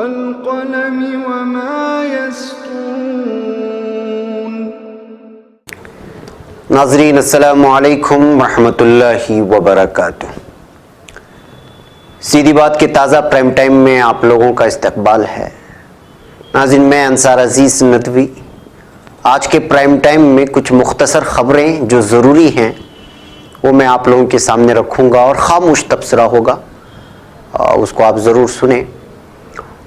والقلم وما يسطرون۔ ناظرین السلام علیکم ورحمۃ اللہ وبرکاتہ۔ سیدھی بات کے تازہ پرائم ٹائم میں آپ لوگوں کا استقبال ہے۔ ناظرین میں انصار عزیز ندوی آج کے پرائم ٹائم میں کچھ مختصر خبریں جو ضروری ہیں وہ میں آپ لوگوں کے سامنے رکھوں گا اور خاموش تبصرہ ہوگا، اس کو آپ ضرور سنیں۔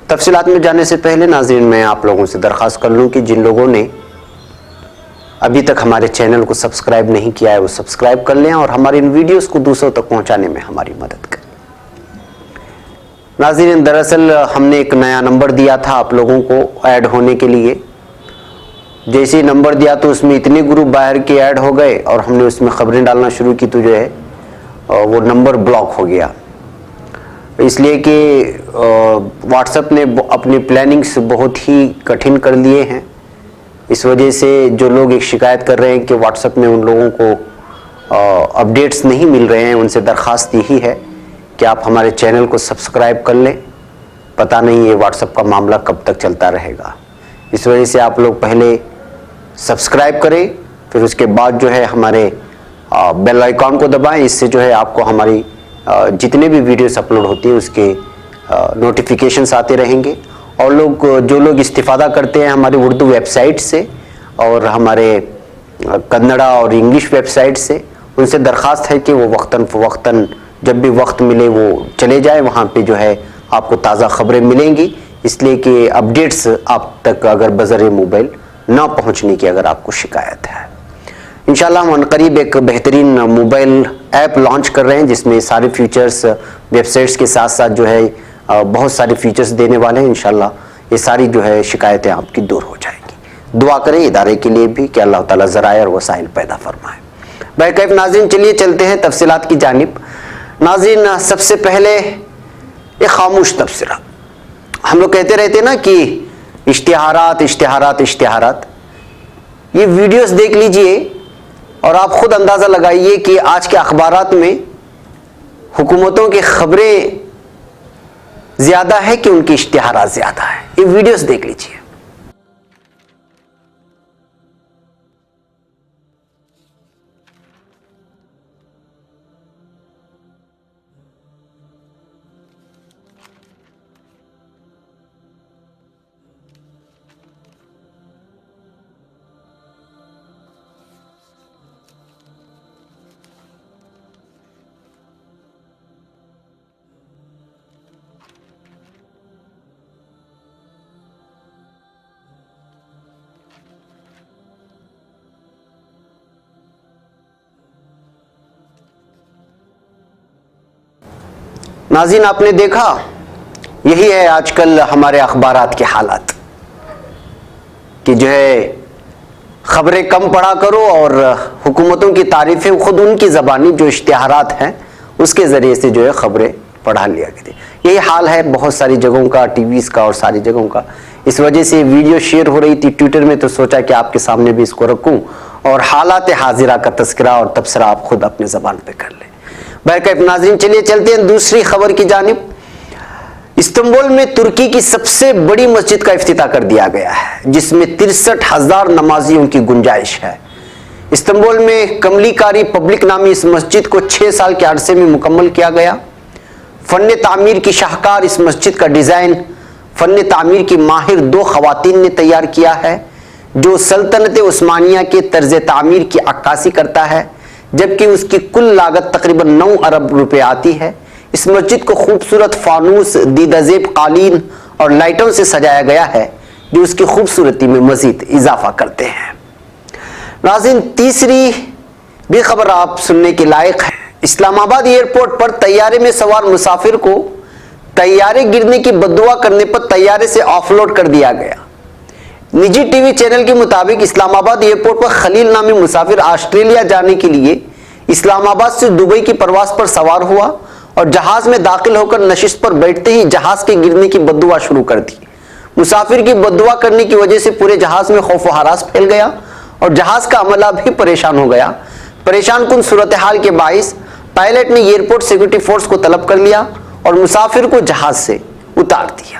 تفصیلات میں جانے سے پہلے ناظرین میں آپ لوگوں سے درخواست کر لوں کہ جن لوگوں نے ابھی تک ہمارے چینل کو سبسکرائب نہیں کیا ہے وہ سبسکرائب کر لیں اور ہماری ان ویڈیوز کو دوسروں تک پہنچانے میں ہماری مدد کریں۔ ناظرین دراصل ہم نے ایک نیا نمبر دیا تھا آپ لوگوں کو ایڈ ہونے کے لیے۔ جیسے ہی نمبر دیا تو اس میں اتنے گروپ باہر کے ایڈ ہو گئے اور ہم نے اس میں خبریں ڈالنا شروع کی تو جو ہے وہ نمبر بلاک ہو گیا، اس لیے کہ واٹس ایپ نے اپنی پلاننگز بہت ہی کٹھن کر لیے ہیں۔ اس وجہ سے جو لوگ ایک شکایت کر رہے ہیں کہ واٹس ایپ میں ان لوگوں کو اپڈیٹس نہیں مل رہے ہیں، ان سے درخواست یہی ہے کہ آپ ہمارے چینل کو سبسکرائب کر لیں۔ پتہ نہیں یہ واٹس ایپ کا معاملہ کب تک چلتا رہے گا، اس وجہ سے آپ لوگ پہلے سبسکرائب کریں، پھر اس کے بعد جو ہے ہمارے بیل آئیکن کو دبائیں۔ اس سے جو ہے آپ کو ہماری جتنے بھی ویڈیوز اپلوڈ ہوتی ہیں اس کے نوٹیفیکیشنز آتے رہیں گے۔ اور جو لوگ استفادہ کرتے ہیں ہماری اردو ویب سائٹ سے اور ہمارے کنڑا اور انگلش ویب سائٹ سے، ان سے درخواست ہے کہ وہ وقتاً فوقتاً جب بھی وقت ملے وہ چلے جائیں، وہاں پہ جو ہے آپ کو تازہ خبریں ملیں گی، اس لیے کہ اپڈیٹس آپ تک اگر بذریعہ موبائل نہ پہنچنے کی اگر آپ کو شکایت ہے۔ انشاءاللہ ہم عنقریب ایک بہترین موبائل ایپ لانچ کر رہے ہیں جس میں سارے فیچرز ویب سائٹس کے ساتھ ساتھ جو ہے بہت سارے فیچرز دینے والے ہیں۔ انشاءاللہ یہ ساری جو ہے شکایتیں آپ کی دور ہو جائیں گی۔ دعا کریں ادارے کے لیے بھی کہ اللہ تعالیٰ ذرائع اور وسائل پیدا فرمائے۔ بہرکیف ناظرین چلیے چلتے ہیں تفصیلات کی جانب۔ ناظرین سب سے پہلے ایک خاموش تبصرہ، ہم لوگ کہتے رہتے ہیں نا کہ اشتہارات اشتہارات اشتہارات، یہ ویڈیوز دیکھ لیجئے اور آپ خود اندازہ لگائیے کہ آج کے اخبارات میں حکومتوں کی خبریں زیادہ ہے کہ ان کی اشتہارات زیادہ ہے۔ یہ ویڈیوز دیکھ لیجئے۔ ناظرین آپ نے دیکھا یہی ہے آج کل ہمارے اخبارات کے حالات کہ جو ہے خبریں کم پڑھا کرو اور حکومتوں کی تعریفیں خود ان کی زبانی جو اشتہارات ہیں اس کے ذریعے سے جو ہے خبریں پڑھا لیا کرتے۔ یہی حال ہے بہت ساری جگہوں کا، ٹی ویز کا اور ساری جگہوں کا۔ اس وجہ سے ویڈیو شیئر ہو رہی تھی ٹویٹر میں تو سوچا کہ آپ کے سامنے بھی اس کو رکھوں اور حالات حاضرہ کا تذکرہ اور تبصرہ آپ خود اپنے زبان پہ کر لیں۔ بہرکیف ناظرین چلیے چلتے ہیں دوسری خبر کی جانب۔ استنبول میں ترکی کی سب سے بڑی مسجد کا افتتاح کر دیا گیا ہے جس میں 63,000 نمازیوں کی گنجائش ہے۔ استنبول میں کملی کاری پبلک نامی اس مسجد کو 6 سال کے عرصے میں مکمل کیا گیا۔ فن تعمیر کی شاہکار اس مسجد کا ڈیزائن فن تعمیر کی ماہر 2 خواتین نے تیار کیا ہے جو سلطنت عثمانیہ کے طرز تعمیر کی عکاسی کرتا ہے، جبکہ اس کی کل لاگت تقریباً 9 ارب روپے آتی ہے۔ اس مسجد کو خوبصورت فانوس، دیدہ زیب قالین اور لائٹوں سے سجایا گیا ہے جو اس کی خوبصورتی میں مزید اضافہ کرتے ہیں۔ ناظرین تیسری بھی خبر آپ سننے کے لائق ہے۔ اسلام آباد ایئرپورٹ پر طیارے میں سوار مسافر کو طیارے گرنے کی بددعا کرنے پر طیارے سے آف لوڈ کر دیا گیا۔ نجی ٹی وی چینل کے مطابق اسلام آباد ایئرپورٹ پر خلیل نامی مسافر آسٹریلیا جانے کے لیے اسلام آباد سے دبئی کی پرواز پر سوار ہوا اور جہاز میں داخل ہو کر نشست پر بیٹھتے ہی جہاز کے گرنے کی بددعا شروع کر دی۔ مسافر کی بددعا کرنے کی وجہ سے پورے جہاز میں خوف و ہراس پھیل گیا اور جہاز کا عملہ بھی پریشان ہو گیا۔ پریشان کن صورتحال کے باعث پائلٹ نے ایئرپورٹ سیکورٹی فورس کو طلب کر لیا اور مسافر کو جہاز سے اتار دیا۔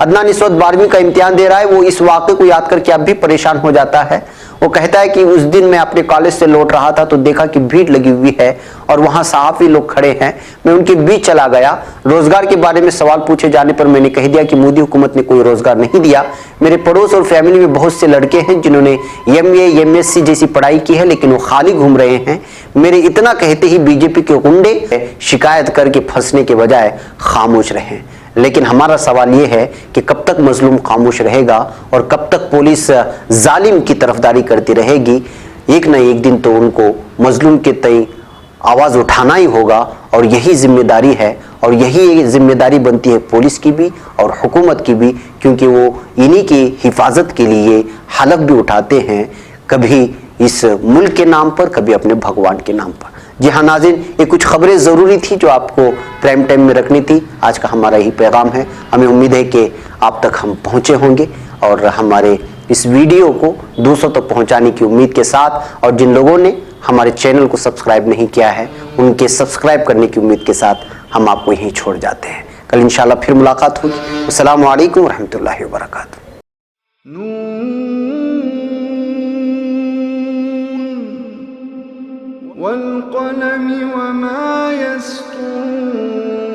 عدنان اس وقت 12ویں کا امتحان دے رہا ہے. وہ اس واقعے کو یاد کر کے اب بھی پریشان ہو جاتا ہے. وہ کہتا ہے کہ اس دن میں اپنے کالج سے لوٹ رہا تھا تو دیکھا کہ بھیڑ لگی ہوئی ہے اور وہاں صحافی لوگ کھڑے ہیں. میں ان کے بیچ چلا گیا. روزگار کے بارے میں سوال پوچھے جانے پر میں نے کہہ دیا کہ مودی حکومت نے کوئی روزگار نہیں دیا. میرے پڑوس اور فیملی میں بہت سے لڑکے ہیں جنہوں نے MA MSc جیسی پڑھائی کی ہے لیکن وہ خالی گھوم رہے ہیں. میرے اتنا کہتے ہی BJP کے غنڈے شکایت کر کے پھنسنے کے بجائے خاموش رہے. لیکن ہمارا سوال یہ ہے کہ کب تک مظلوم خاموش رہے گا اور کب تک پولیس ظالم کی طرفداری کرتی رہے گی. ایک نہ ایک دن تو ان کو مظلوم کے تئیں آواز اٹھانا ہی ہوگا اور یہی ذمہ داری ہے اور یہی ذمہ داری بنتی ہے پولیس کی بھی اور حکومت کی بھی, کیونکہ وہ انہی کی حفاظت کے لیے حلف بھی اٹھاتے ہیں, کبھی اس ملک کے نام پر کبھی اپنے بھگوان کے نام پر. جی ہاں ناظرین, یہ کچھ خبریں ضروری تھی جو آپ کو پرائم ٹائم میں رکھنی تھی. آج کا ہمارا یہی پیغام ہے. ہمیں امید ہے کہ آپ تک ہم پہنچے ہوں گے اور ہمارے اس ویڈیو کو دوسروں تک پہنچانے کی امید کے ساتھ, اور جن لوگوں نے ہمارے چینل کو سبسکرائب نہیں کیا ہے ان کے سبسکرائب کرنے کی امید کے ساتھ ہم آپ کو یہیں چھوڑ جاتے ہیں. کل انشاءاللہ پھر ملاقات ہوگی. السلام علیکم ورحمۃ اللہ وبرکاتہ. والقلم وما يسطرون